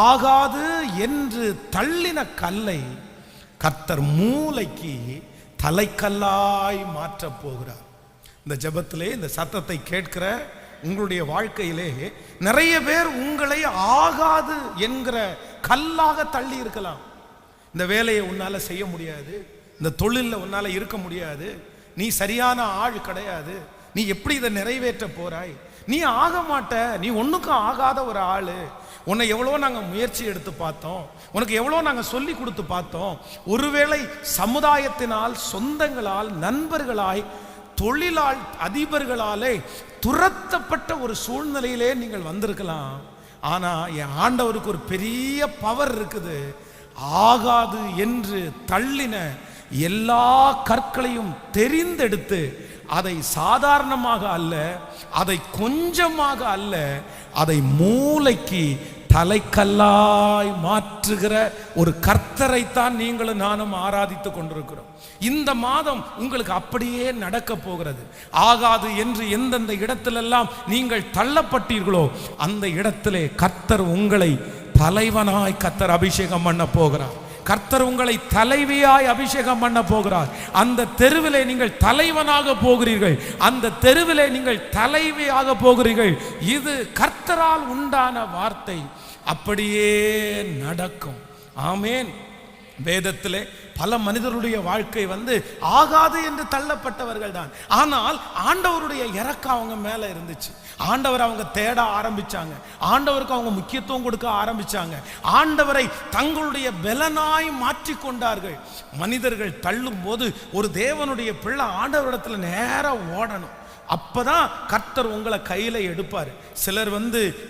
ஆகாது என்று தள்ளின கல்லை கர்த்தர் மூளைக்கு தலைக்கல்லாய் மாற்றப் போகிறார். இந்த ஜெபத்திலே இந்த சத்தத்தை கேட்கிற உங்களுடைய வாழ்க்கையிலே நிறைய பேர் உங்களை ஆகாது என்கிற கல்லாக தள்ளி இருக்கலாம். இந்த வேலையை உன்னால செய்ய முடியாது, இந்த தொழிலில் உன்னால இருக்க முடியாது, நீ சரியான ஆள் கிடையாது, நீ எப்படி இதை நிறைவேற்ற போறாய், நீ ஆக மாட்ட, நீ ஒன்றுக்கும் ஆகாத ஒரு ஆள், உன்னை எவ்வளோ நாங்கள் முயற்சி எடுத்து பார்த்தோம், உனக்கு எவ்வளோ நாங்கள் சொல்லி கொடுத்து பார்த்தோம். ஒருவேளை சமுதாயத்தினால், சொந்தங்களால், நண்பர்களாய், தொழிலால், அதிபர்களாலே துரத்தப்பட்ட ஒரு சூழ்நிலையிலே நீங்கள் வந்திருக்கலாம். ஆனால் என் ஆண்டவருக்கு ஒரு பெரிய பவர் இருக்குது. ஆகாது என்று தள்ளின எல்லா கற்களையும் தெரிந்தெடுத்து அதை சாதாரணமாக அல்ல, அதை கொஞ்சமாக அல்ல, அதை மூளைக்கு தலைக்கல்லாய் மாற்றுகிற ஒரு கர்த்தரைத்தான் நீங்களும் நானும் ஆராதித்து கொண்டிருக்கிறோம். இந்த மாதம் உங்களுக்கு அப்படியே நடக்க போகிறது. ஆகாது என்று எந்தெந்த இடத்திலெல்லாம் நீங்கள் தள்ளப்பட்டீர்களோ அந்த இடத்திலே கர்த்தர் உங்களை தலைவனாய் கர்த்தர் அபிஷேகம் பண்ண போகிறார். கர்த்தர் உங்களை தலைவியாய் அபிஷேகம் பண்ண போகிறார். அந்த தெருவிலே நீங்கள் தலைவனாக போகிறீர்கள், அந்த தெருவிலே நீங்கள் தலைவியாக போகிறீர்கள். இது கர்த்தரால் உண்டான வார்த்தை, அப்படியே நடக்கும். ஆமேன். வேதத்திலே பல மனிதருடைய வாழ்க்கை ஆகாது என்று தள்ளப்பட்டவர்கள் தான். ஆனால் ஆண்டவருடைய இறக்கம் அவங்க மேல இருந்துச்சு. ஆண்டவர் அவங்க தேட ஆரம்பிச்சாங்க, ஆண்டவருக்கு அவங்க முக்கியத்துவம் கொடுக்க ஆரம்பிச்சாங்க, ஆண்டவரை தங்களுடைய பலனாய் மாற்றி கொண்டார்கள். மனிதர்கள் தள்ளும் போது ஒரு தேவனுடைய பிள்ளை ஆண்டவரிடத்துல நேரம் ஓடணும். அப்பதான் கர்த்தர் உங்களை கையில எடுப்பார். சிலர்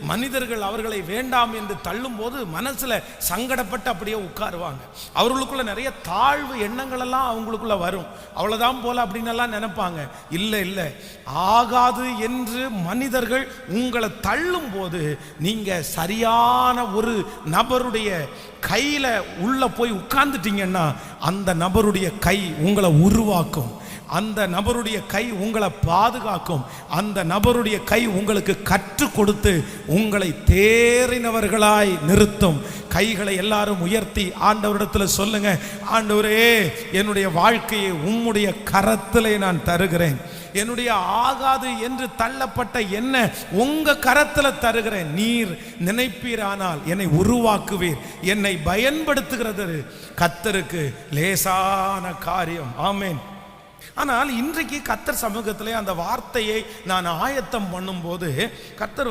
மனிதர்கள் அவர்களை வேண்டாம் என்று தள்ளும் போது மனசுல சங்கடப்பட்டு அப்படியே உட்காருவாங்க. அவர்களுக்குள்ள நிறைய தாழ்வு எண்ணங்கள் எல்லாம் அவங்களுக்குள்ள வரும். அவ்வளவுதான் போல அப்படின்னு எல்லாம் நினைப்பாங்க. இல்லை இல்லை, ஆகாது என்று மனிதர்கள் உங்களை தள்ளும் போது நீங்க சரியான ஒரு நபருடைய கையில உள்ள போய் உட்கார்ந்துட்டீங்கன்னா அந்த நபருடைய கை உங்களை உருவாக்கும், அந்த நபருடைய கை உங்களை பாதுகாக்கும், அந்த நபருடைய கை உங்களுக்கு கற்றுக் கொடுத்து உங்களை தேறினவர்களாய் நிறுத்தும். கைகளை எல்லாரும் உயர்த்தி ஆண்டவரிடத்தில் சொல்லுங்க, ஆண்டவரே என்னுடைய வாழ்க்கையை உம்முடைய கரத்திலே நான் தருகிறேன், என்னுடைய ஆகாது என்று தள்ளப்பட்ட என்ன உங்க கரத்தில் தருகிறேன். நீர் நினைப்பீரானால் என்னை உருவாக்குவீர். என்னை பயன்படுத்துகிறது கர்த்தருக்கு லேசான காரியம். ஆமேன். ஆனால் இன்றைக்கு கர்த்தர் சமூகத்திலே அந்த வார்த்தையை நான் ஆயத்தம் பண்ணும்போது கர்த்தர்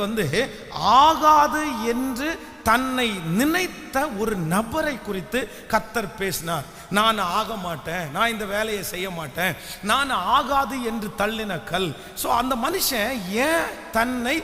ஆகாது என்று தன்னை நினைத்த ஒரு நபரை குறித்து கர்த்தர் பேசினார். நான் ஆக மாட்டேன், நான் இந்த வேலையை செய்ய மாட்டேன், நான் ஆகாது என்று தள்ளின கல். ஸோ அந்த மனுஷன் ஏன் தன்னை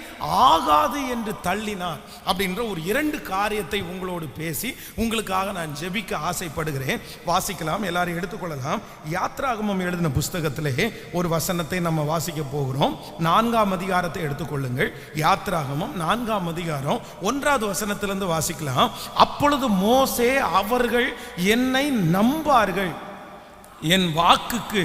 ஆகாது என்று தள்ளினார் அப்படின்ற ஒரு 2 காரியத்தை உங்களோடு பேசி உங்களுக்காக நான் ஜெபிக்க ஆசைப்படுகிறேன். வாசிக்கலாம், எல்லாரும் எடுத்துக்கொள்ளலாம். யாத்ராகமம் எழுதின புஸ்தகத்திலே ஒரு வசனத்தை நம்ம வாசிக்க போகிறோம். 4ஆம் அதிகாரத்தை எடுத்துக்கொள்ளுங்கள். யாத்ராகமம் 4ஆம் அதிகாரம் 1வது வசனத்திலிருந்து வாசிக்கலாம். அப்பொழுது மோசே, அவர்கள் என்னை நம்பார்கள், என் வாக்குக்கு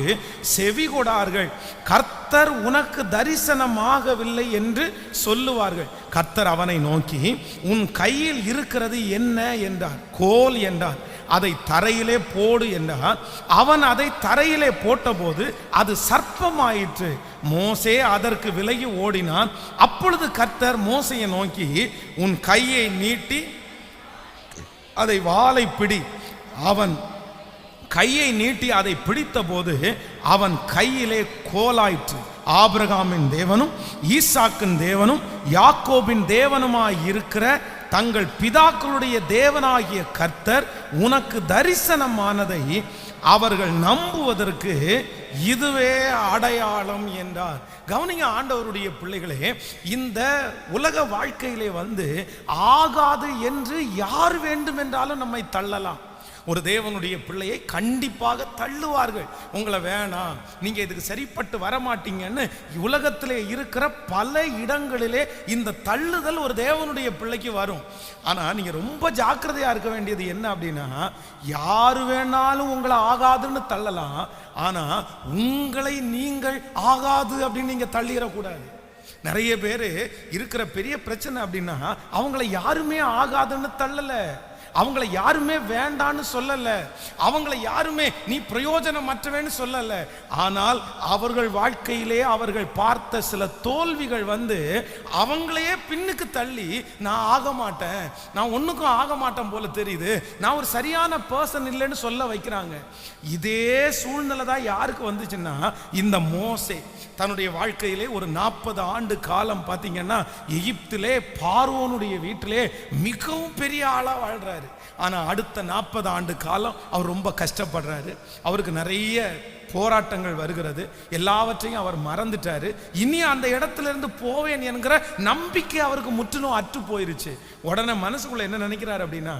செவி கொடார்கள், கர்த்தர் உனக்கு தரிசனமாகவில்லை என்று சொல்லுவார்கள். கர்த்தர் அவனை நோக்கி, உன் கையில் இருக்கிறது என்ன என்றார். கோல் என்றார். அதை தரையிலே போடு என்றார். அவன் அதை தரையிலே போட்டபோது அது சர்ப்பமாயிற்று. மோசே அதற்கு விலகி ஓடினான். அப்பொழுது கர்த்தர் மோசையை நோக்கி, உன் கையை நீட்டி அதை வாளை பிடி. அவன் கையை நீட்டி அதை பிடித்த போது அவன் கையிலே கோலாயிற்று. ஆபிரகாமின் தேவனும் ஈசாக்கின் தேவனும் யாக்கோபின் தேவனுமாய் இருக்கிற தங்கள் பிதாக்களுடைய தேவனாகிய கர்த்தர் உனக்கு தரிசனமானதை அவர்கள் நம்புவதற்கு இதுவே அடையாளம் என்றார். கவனிங்க ஆண்டவருடைய பிள்ளைகளே, இந்த உலக வாழ்க்கையிலே ஆகாது என்று யார் வேண்டும் என்றாலும் நம்மை தள்ளலாம். ஒரு தேவனுடைய பிள்ளையை கண்டிப்பாக தள்ளுவார்கள். உங்களை வேணாம், நீங்க இதுக்கு சரிப்பட்டு வரமாட்டீங்கன்னு உலகத்திலே இருக்கிற பல இடங்களிலே இந்த தள்ளுதல் ஒரு தேவனுடைய பிள்ளைக்கு வரும். ஆனா நீங்க ரொம்ப ஜாக்கிரதையா இருக்க வேண்டியது என்ன அப்படின்னா, யாரு வேணாலும் உங்களை ஆகாதுன்னு தள்ளலாம், ஆனா உங்களை நீங்கள் ஆகாது அப்படின்னு நீங்க தள்ளிடக்கூடாது. நிறைய பேர் இருக்கிற பெரிய பிரச்சனை அப்படின்னா அவங்கள யாருமே ஆகாதுன்னு தள்ளல, அவங்கள யாருமே வேண்டான்னு சொல்லல, அவங்கள யாருமே நீ பிரயோஜனமற்றவன்னு சொல்லல. ஆனால் அவர்கள் வாழ்க்கையிலே அவர்கள் பார்த்த சில தோல்விகள் அவங்களையே பின்னுக்கு தள்ளி நான் ஆக மாட்டேன், நான் ஒண்ணுக்கும் ஆக மாட்டேன் போல தெரியுது, நான் ஒரு சரியான பர்சன் இல்லைன்னு சொல்ல வைக்கிறாங்க. இதே சூழ்நிலை தான் யாருக்கு வந்துச்சுன்னா, இந்த மோசே தன்னுடைய வாழ்க்கையிலே ஒரு 40 ஆண்டு காலம் பார்த்தீங்கன்னா எகிப்திலே பார்வோனுடைய வீட்டிலே மிகவும் பெரிய ஆளா வாழ்றாரு. ஆனா அடுத்த 40 ஆண்டு காலம் அவர் ரொம்ப கஷ்டப்படுறாரு. அவருக்கு நிறைய போராட்டங்கள் வருகிறது. எல்லாவற்றையும் அவர் மறந்துட்டாரு. இனி அந்த இடத்துல இருந்து போவேன் என்கிற நம்பிக்கை அவருக்கு முற்றிலும் அற்று போயிருச்சு. உடனே மனசுக்குள்ள என்ன நினைக்கிறார் அப்படின்னா,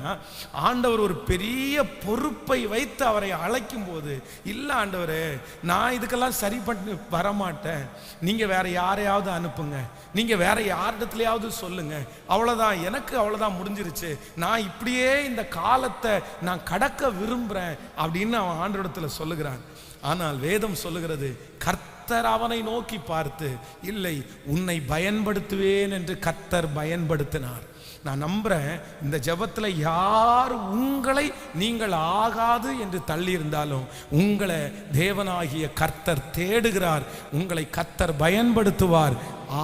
ஆண்டவர் ஒரு பெரிய பொறுப்பை வைத்து அவரை அழைக்கும் போது, இல்ல ஆண்டவரே, நான் இதுக்கெல்லாம் சரி பண்ணி வரமாட்டேன், நீங்க வேற யாரையாவது அனுப்புங்க, நீங்க வேற யாரிடத்துலயாவது சொல்லுங்க, அவ்வளவுதான், எனக்கு அவ்வளவுதான், முடிஞ்சிருச்சு, நான் இப்படியே இந்த காலத்தை நான் கடக்க விரும்புறேன் அப்படின்னு அவன் ஆண்டவரிடத்துல சொல்லுகிறான். ஆனால் வேதம் சொல்லுகிறது, கர்த்தர் அவனை நோக்கி பார்த்து, இல்லை, உன்னை பயன்படுத்துவேன் என்று கர்த்தர் பயன்படுத்தினார். நான் நம்புறேன், இந்த ஜெபத்துல யார் உங்களை நீங்கள் ஆகாது என்று தள்ளி இருந்தாலும் உங்களை தேவனாகிய கர்த்தர் தேடுகிறார். உங்களை கர்த்தர் பயன்படுத்துவார்.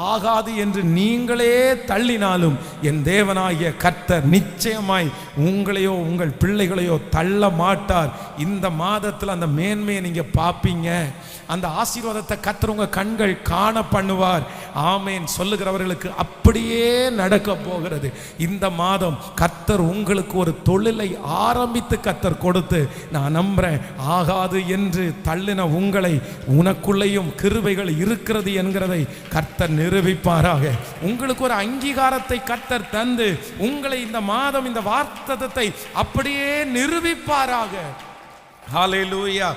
ஆகாது என்று நீங்களே தள்ளினாலும் என் தேவனாகிய கர்த்தர் நிச்சயமாய் உங்களையோ உங்கள் பிள்ளைகளையோ தள்ள மாட்டார். இந்த மாதத்தில் அந்த மேன்மையை நீங்க பார்ப்பீங்க. அந்த ஆசீர்வாதத்தை கர்த்தர் உங்க கண்கள் காண பண்ணுவார். ஆமேன் சொல்லுகிறவர்களுக்கு அப்படியே நடக்க போகிறது. இந்த மாதம் கர்த்தர் உங்களுக்கு ஒரு தொழிலை ஆரம்பித்து கர்த்தர் கொடுத்து, நான் நம்புறேன், ஆகாது என்று தள்ளின உங்களை உனக்குள்ளேயும் கிருபைகள் இருக்கிறது என்கிறதை கர்த்தர் நிரூபிப்பாராக. உங்களுக்கு ஒரு அங்கீகாரத்தை கர்த்தர் தந்து உங்களை இந்த மாதம் இந்த வார்த்தத்தை அப்படியே நிரூபிப்பாராக. ஹல்லேலூயா.